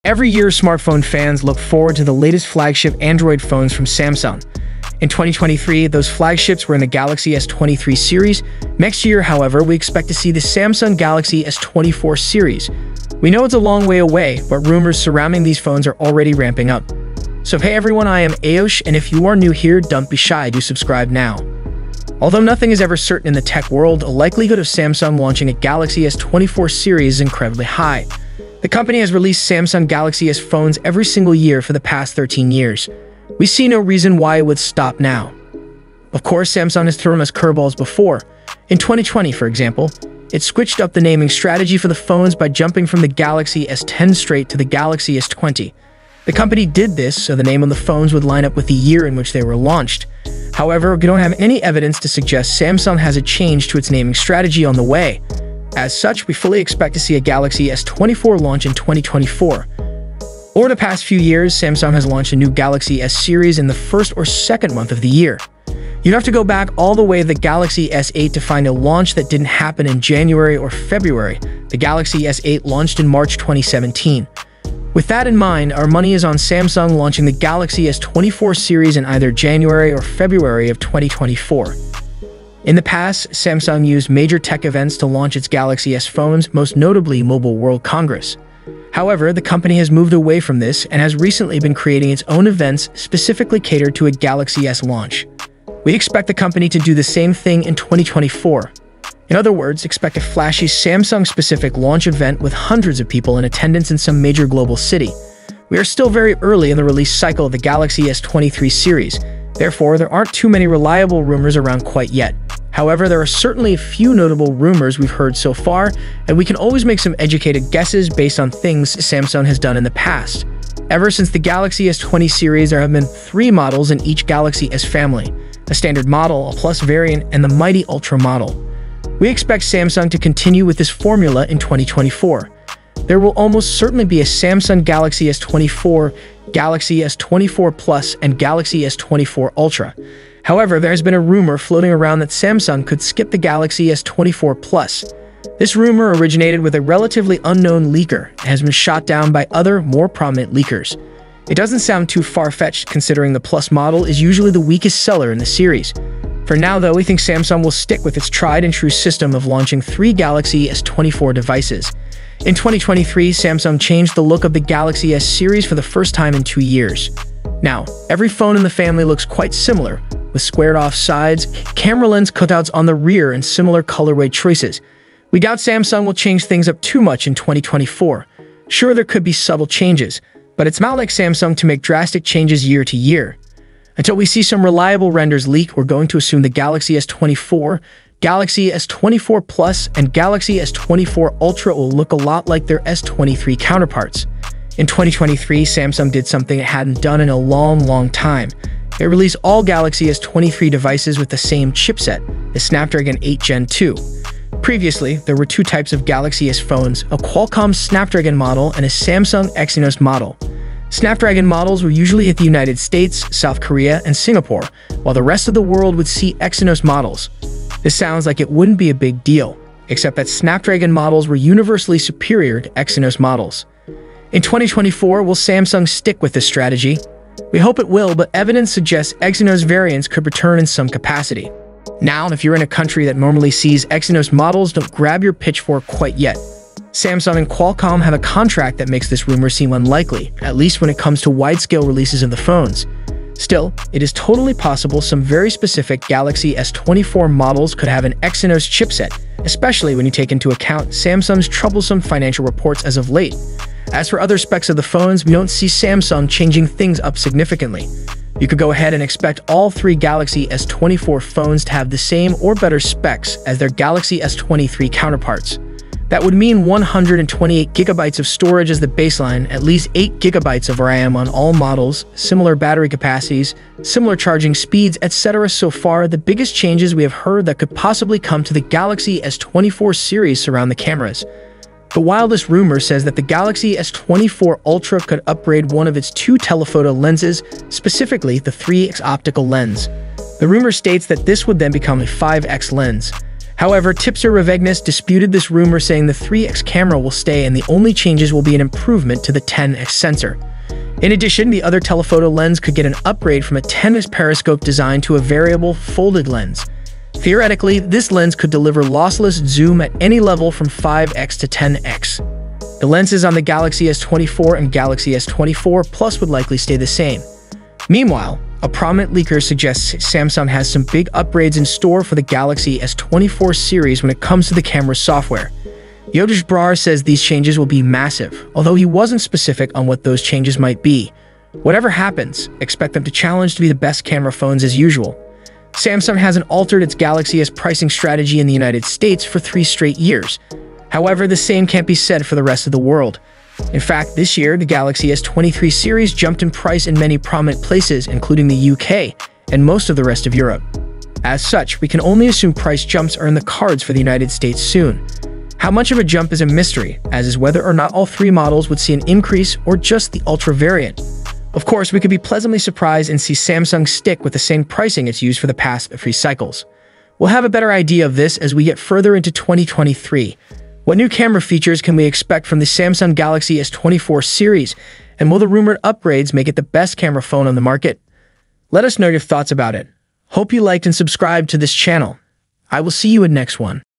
Every year, smartphone fans look forward to the latest flagship Android phones from Samsung. In 2023, those flagships were in the Galaxy S23 series. Next year, however, we expect to see the Samsung Galaxy S24 series. We know it's a long way away, but rumors surrounding these phones are already ramping up. So hey everyone, I am Ayosh, and if you are new here, don't be shy, do subscribe now. Although nothing is ever certain in the tech world, the likelihood of Samsung launching a Galaxy S24 series is incredibly high. The company has released Samsung Galaxy S phones every single year for the past 13 years. We see no reason why it would stop now. Of course, Samsung has thrown us curveballs before. In 2020, for example, it switched up the naming strategy for the phones by jumping from the Galaxy S10 straight to the Galaxy S20. The company did this so the name on the phones would line up with the year in which they were launched. However, we don't have any evidence to suggest Samsung has a change to its naming strategy on the way. As such, we fully expect to see a Galaxy S24 launch in 2024. Over the past few years, Samsung has launched a new Galaxy S series in the first or second month of the year. You'd have to go back all the way to the Galaxy S8 to find a launch that didn't happen in January or February. The Galaxy S8 launched in March 2017. With that in mind, our money is on Samsung launching the Galaxy S24 series in either January or February of 2024. In the past, Samsung used major tech events to launch its Galaxy S phones, most notably Mobile World Congress. However, the company has moved away from this and has recently been creating its own events specifically catered to a Galaxy S launch. We expect the company to do the same thing in 2024. In other words, expect a flashy Samsung-specific launch event with hundreds of people in attendance in some major global city. We are still very early in the release cycle of the Galaxy S23 series. Therefore, there aren't too many reliable rumors around quite yet. However, there are certainly a few notable rumors we've heard so far, and we can always make some educated guesses based on things Samsung has done in the past. Ever since the Galaxy S20 series, there have been 3 models in each Galaxy S family: a standard model, a Plus variant, and the mighty Ultra model. We expect Samsung to continue with this formula in 2024. There will almost certainly be a Samsung Galaxy S24, Galaxy S24 Plus, and Galaxy S24 Ultra. However, there has been a rumor floating around that Samsung could skip the Galaxy S24 Plus. This rumor originated with a relatively unknown leaker and has been shot down by other, more prominent leakers. It doesn't sound too far-fetched considering the Plus model is usually the weakest seller in the series. For now, though, we think Samsung will stick with its tried-and-true system of launching 3 Galaxy S24 devices. In 2023, Samsung changed the look of the Galaxy S series for the first time in 2 years. Now, every phone in the family looks quite similar, with squared-off sides, camera lens cutouts on the rear, and similar colorway choices. We doubt Samsung will change things up too much in 2024. Sure, there could be subtle changes, but it's not like Samsung to make drastic changes year to year. Until we see some reliable renders leak, we're going to assume the Galaxy S24, Galaxy S24 Plus, and Galaxy S24 Ultra will look a lot like their S23 counterparts. In 2023, Samsung did something it hadn't done in a long time. It released all Galaxy S23 devices with the same chipset, the Snapdragon 8 Gen 2. Previously, there were 2 types of Galaxy S phones, a Qualcomm Snapdragon model and a Samsung Exynos model. Snapdragon models were usually hit the United States, South Korea, and Singapore, while the rest of the world would see Exynos models. This sounds like it wouldn't be a big deal, except that Snapdragon models were universally superior to Exynos models. In 2024, will Samsung stick with this strategy? We hope it will, but evidence suggests Exynos variants could return in some capacity. Now, if you're in a country that normally sees Exynos models, don't grab your pitchfork quite yet. Samsung and Qualcomm have a contract that makes this rumor seem unlikely, at least when it comes to wide-scale releases of the phones. Still, it is totally possible some very specific Galaxy S24 models could have an Exynos chipset, especially when you take into account Samsung's troublesome financial reports as of late. As for other specs of the phones, we don't see Samsung changing things up significantly. You could go ahead and expect all 3 Galaxy S24 phones to have the same or better specs as their Galaxy S23 counterparts. That would mean 128 GB of storage as the baseline, at least 8 GB of RAM on all models, similar battery capacities, similar charging speeds, etc. So far, the biggest changes we have heard that could possibly come to the Galaxy S24 series surround the cameras. The wildest rumor says that the Galaxy S24 Ultra could upgrade one of its 2 telephoto lenses, specifically the 3x optical lens. The rumor states that this would then become a 5x lens. However, Tipster Revegnus disputed this rumor, saying the 3x camera will stay and the only changes will be an improvement to the 10x sensor. In addition, the other telephoto lens could get an upgrade from a 10x periscope design to a variable folded lens. Theoretically, this lens could deliver lossless zoom at any level from 5x to 10x. The lenses on the Galaxy S24 and Galaxy S24 Plus would likely stay the same. Meanwhile, a prominent leaker suggests Samsung has some big upgrades in store for the Galaxy S24 series when it comes to the camera software. Yogesh Brar says these changes will be massive, although he wasn't specific on what those changes might be. Whatever happens, expect them to challenge to be the best camera phones as usual. Samsung hasn't altered its Galaxy S pricing strategy in the United States for 3 straight years. However, the same can't be said for the rest of the world. In fact, this year, the Galaxy S23 series jumped in price in many prominent places, including the UK and most of the rest of Europe. As such, we can only assume price jumps are in the cards for the United States soon. How much of a jump is a mystery, as is whether or not all 3 models would see an increase or just the Ultra variant. Of course, we could be pleasantly surprised and see Samsung stick with the same pricing it's used for the past 3 cycles. We'll have a better idea of this as we get further into 2023. What new camera features can we expect from the Samsung Galaxy S24 series, and will the rumored upgrades make it the best camera phone on the market? Let us know your thoughts about it. Hope you liked and subscribed to this channel. I will see you in next one.